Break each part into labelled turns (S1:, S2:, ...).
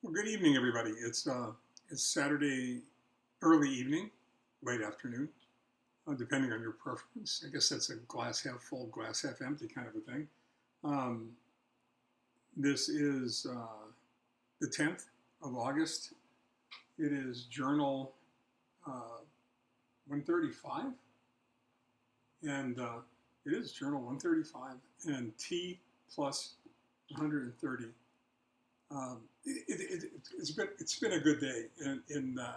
S1: Well, good evening, everybody. It's Saturday early evening, late afternoon, depending on your preference. I guess that's a glass half full, glass half empty kind of a thing. Um, this is the 10th of August. It is Journal 135, and it is Journal 135 and T plus 130. It's been a good day, and I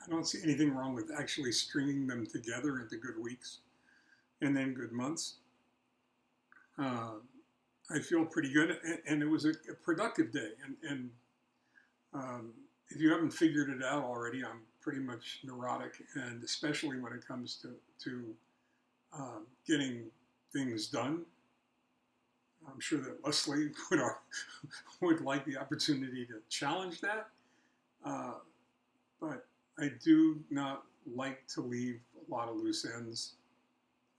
S1: don't see anything wrong with actually stringing them together into good weeks and then good months. Uh, I feel pretty good, and it was a productive day. And if you haven't figured it out already, I'm pretty much neurotic, and especially when it comes to getting things done. I'm sure that Leslie would like the opportunity to challenge that, uh, but I do not like to leave a lot of loose ends,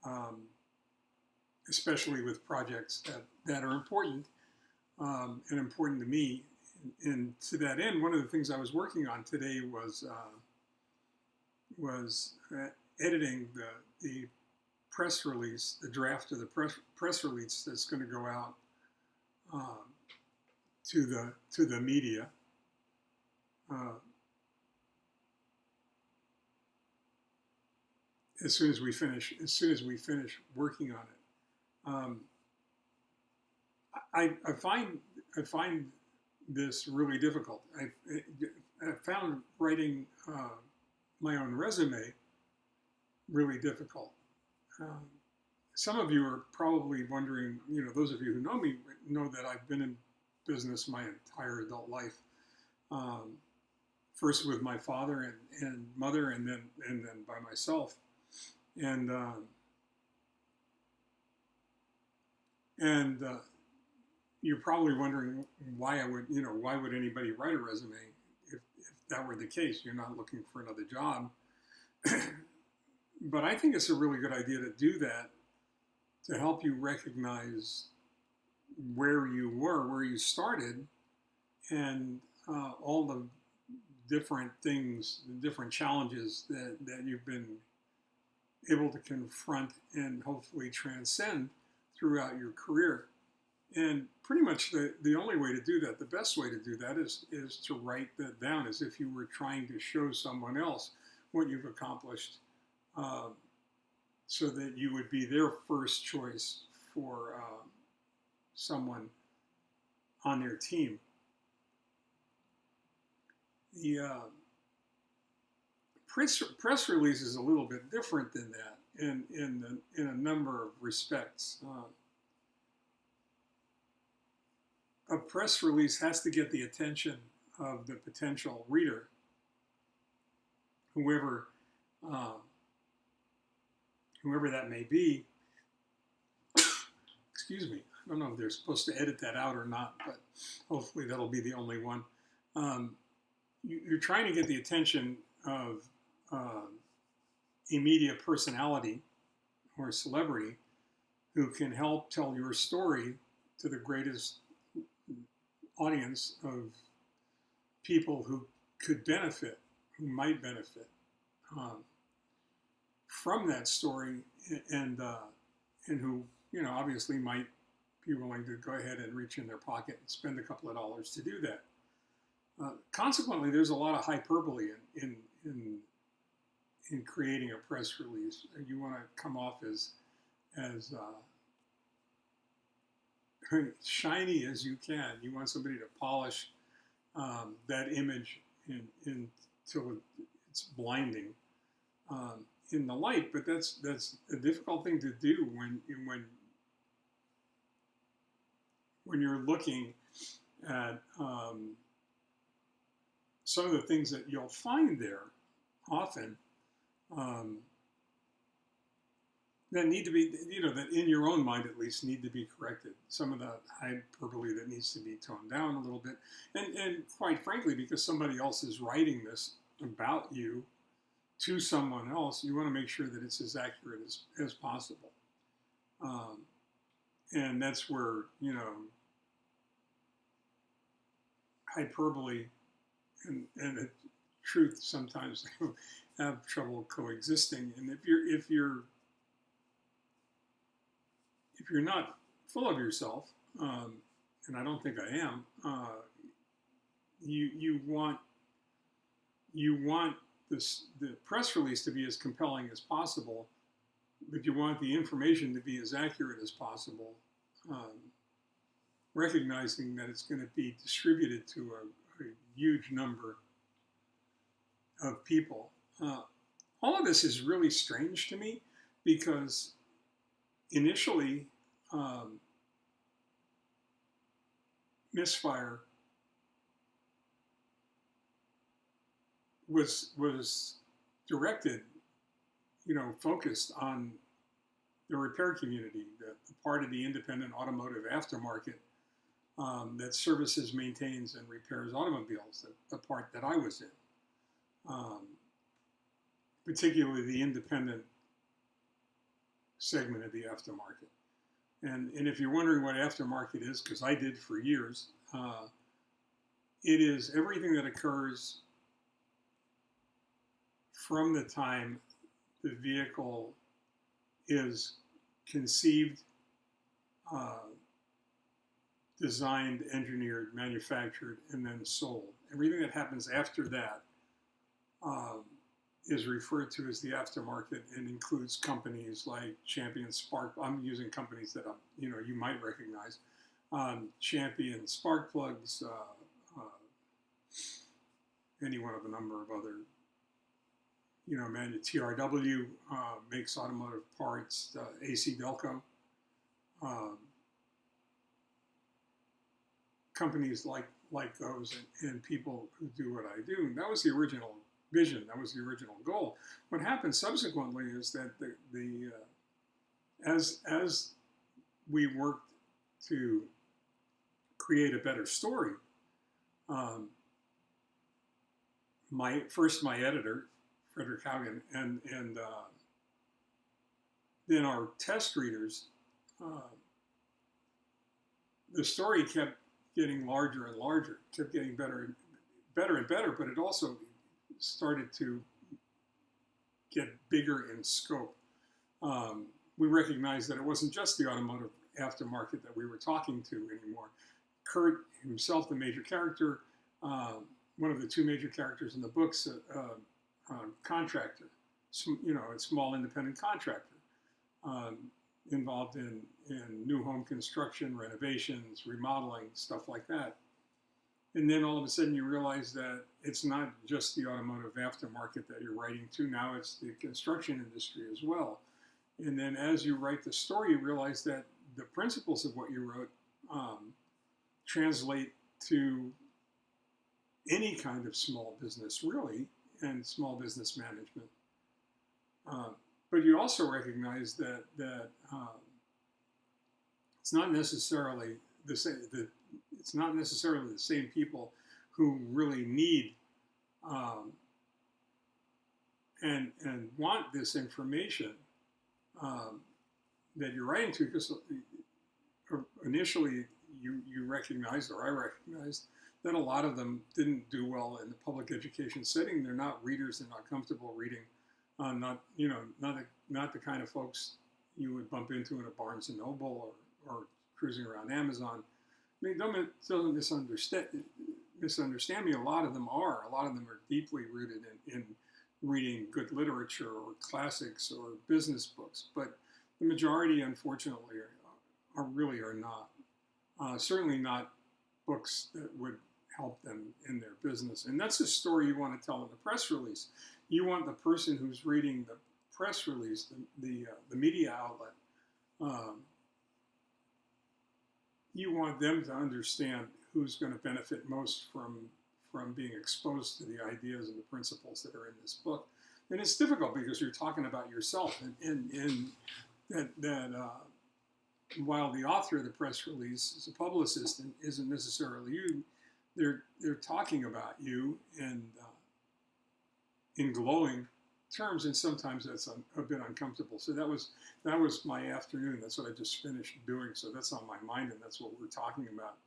S1: um, especially with projects that are important and important to me. And to that end, one of the things I was working on today was editing the press release, the draft of the press release that's going to go out um, to the media. Uh, as soon as we finish working on it, I find this really difficult. I found writing my own resume really difficult. Um, some of you are probably wondering, those of you who know me know that I've been in business my entire adult life. First with my father and mother, and then by myself. And you're probably wondering why why would anybody write a resume if that were the case? You're not looking for another job. But I think it's a really good idea to do that to help you recognize where you were, where you started, and all the different things, the different challenges that you've been able to confront and hopefully transcend throughout your career. And pretty much the only way to do that, the best way to do that is to write that down as if you were trying to show someone else what you've accomplished, so that you would be their first choice for someone on their team. The press release is a little bit different than that in a number of respects. A press release has to get the attention of the potential reader, whoever that may be. Excuse me. I don't know if they're supposed to edit that out or not, but hopefully that'll be the only one. You're trying to get the attention of a media personality or a celebrity who can help tell your story to the greatest audience of people who could benefit, who might benefit from that story, and who obviously might be willing to go ahead and reach in their pocket and spend a couple of dollars to do that. Consequently, there's a lot of hyperbole in creating a press release. You want to come off as shiny as you can. You want somebody to polish that image until it's blinding in the light. But that's a difficult thing to do when you're looking at some of the things that you'll find there often that need to be, that in your own mind at least need to be corrected. Some of the hyperbole that needs to be toned down a little bit. And quite frankly, because somebody else is writing this about you to someone else, you want to make sure that it's as accurate as possible. And that's where, hyperbole and truth sometimes have trouble coexisting. And if you're not full of yourself, and I don't think I am, you want the press release to be as compelling as possible, but you want the information to be as accurate as possible, recognizing that it's going to be distributed to a huge number of people. All of this is really strange to me because initially, Misfire was directed, focused on the repair community, the part of the independent automotive aftermarket that services, maintains, and repairs automobiles, the part that I was in, particularly the independent segment of the aftermarket. And if you're wondering what aftermarket is, because I did for years, it is everything that occurs from the time the vehicle is conceived, designed, engineered, manufactured, and then sold. Everything that happens after that is referred to as the aftermarket and includes companies like Champion Spark. I'm using companies that you might recognize. Champion Spark Plugs, any one of a number of other, TRW makes automotive parts, AC Delco. Companies like those and people who do what I do. And that was the original vision. That was the original goal. What happened subsequently is that as we worked to create a better story, my editor, Frederick Haugen, and then our test readers, the story kept getting larger and larger, kept getting better and better, but it also started to get bigger in scope. We recognized that it wasn't just the automotive aftermarket that we were talking to anymore. Kurt himself, the major character, one of the two major characters in the books, contractor, a small independent contractor, involved in new home construction, renovations, remodeling, stuff like that. And then all of a sudden you realize that it's not just the automotive aftermarket that you're writing to, now it's the construction industry as well. And then as you write the story, you realize that the principles of what you wrote translate to any kind of small business, really, and small business management. But you also recognize that it's not necessarily the same. It's not necessarily the same people who really need and want this information that you're writing to, because initially you recognized, or I recognized, that a lot of them didn't do well in the public education setting. They're not readers. They're not comfortable reading. Not the kind of folks you would bump into in a Barnes and Noble or cruising around Amazon. I mean, don't misunderstand me. A lot of them are deeply rooted in reading good literature or classics or business books. But the majority, unfortunately, are not. Certainly not books that would help them in their business. And that's the story you want to tell in the press release. You want the person who's reading the press release, the media outlet, you want them to understand who's going to benefit most from being exposed to the ideas and the principles that are in this book. And it's difficult because you're talking about yourself, and that while the author of the press release is a publicist and isn't necessarily you, they're talking about you and in glowing terms, and sometimes that's a bit uncomfortable. So that was my afternoon. That's what I just finished doing. So that's on my mind, and that's what we're talking about.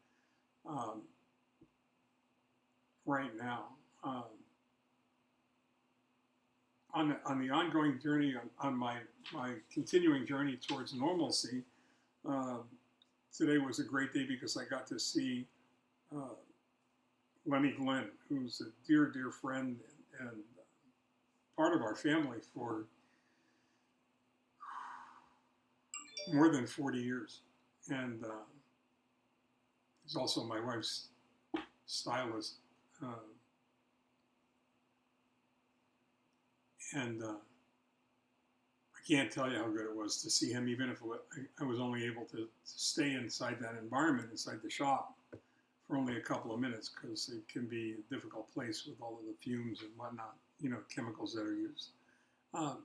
S1: right now. On the ongoing journey, on my continuing journey towards normalcy, uh, today was a great day because I got to see uh, Lenny Glenn, who's a dear, dear friend and part of our family for more than 40 years. And he's also my wife's stylist. Uh, and I can't tell you how good it was to see him, even if I was only able to stay inside that environment, inside the shop, for only a couple of minutes, because it can be a difficult place with all of the fumes and whatnot, chemicals that are used. Um,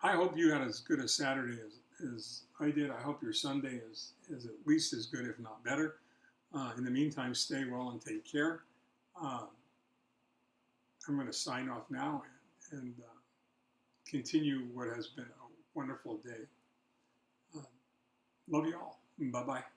S1: I hope you had as good a Saturday as I did. I hope your Sunday is at least as good, if not better. In the meantime, stay well and take care. Uh, I'm going to sign off now and continue what has been a wonderful day. Love you all. Bye-bye.